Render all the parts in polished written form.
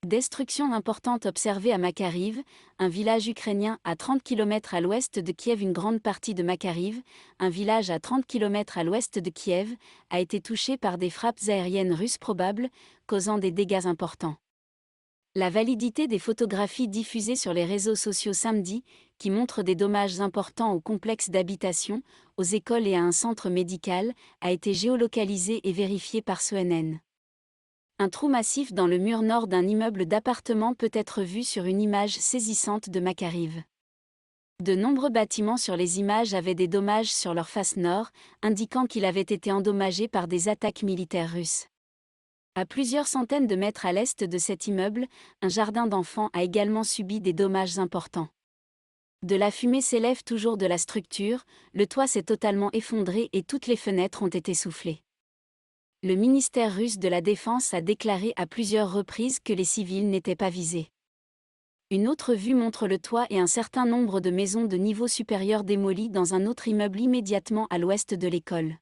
Destruction importante observée à Makariv, un village ukrainien à 30 km à l'ouest de Kiev. Une grande partie de Makariv, un village à 30 km à l'ouest de Kiev, a été touchée par des frappes aériennes russes probables, causant des dégâts importants. La validité des photographies diffusées sur les réseaux sociaux samedi, qui montrent des dommages importants aux complexes d'habitation, aux écoles et à un centre médical, a été géolocalisée et vérifiée par CNN. Un trou massif dans le mur nord d'un immeuble d'appartements peut être vu sur une image saisissante de Makariv. De nombreux bâtiments sur les images avaient des dommages sur leur face nord, indiquant qu'ils avaient été endommagés par des attaques militaires russes. À plusieurs centaines de mètres à l'est de cet immeuble, un jardin d'enfants a également subi des dommages importants. De la fumée s'élève toujours de la structure, le toit s'est totalement effondré et toutes les fenêtres ont été soufflées. Le ministère russe de la Défense a déclaré à plusieurs reprises que les civils n'étaient pas visés. Une autre vue montre le toit et un certain nombre de maisons de niveau supérieur démolies dans un autre immeuble immédiatement à l'ouest de l'école.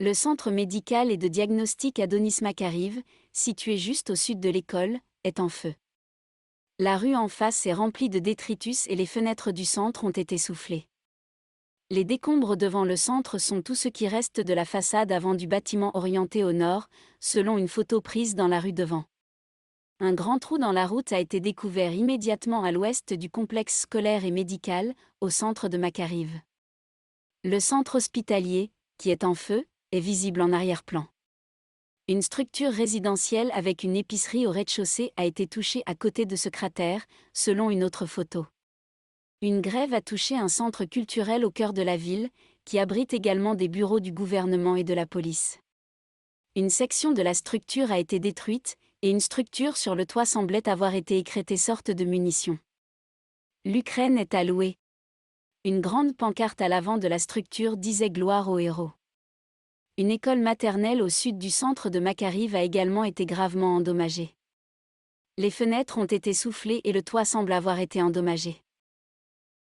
Le centre médical et de diagnostic Adonis Makariv, situé juste au sud de l'école, est en feu. La rue en face est remplie de détritus et les fenêtres du centre ont été soufflées. Les décombres devant le centre sont tout ce qui reste de la façade avant du bâtiment orienté au nord, selon une photo prise dans la rue devant. Un grand trou dans la route a été découvert immédiatement à l'ouest du complexe scolaire et médical, au centre de Makariv. Le centre hospitalier, qui est en feu, est visible en arrière-plan. Une structure résidentielle avec une épicerie au rez-de-chaussée a été touchée à côté de ce cratère, selon une autre photo. Une grève a touché un centre culturel au cœur de la ville, qui abrite également des bureaux du gouvernement et de la police. Une section de la structure a été détruite, et une structure sur le toit semblait avoir été écrêtée sorte de munitions. L'Ukraine est à louer. Une grande pancarte à l'avant de la structure disait Gloire aux héros. Une école maternelle au sud du centre de Makariv a également été gravement endommagée. Les fenêtres ont été soufflées et le toit semble avoir été endommagé.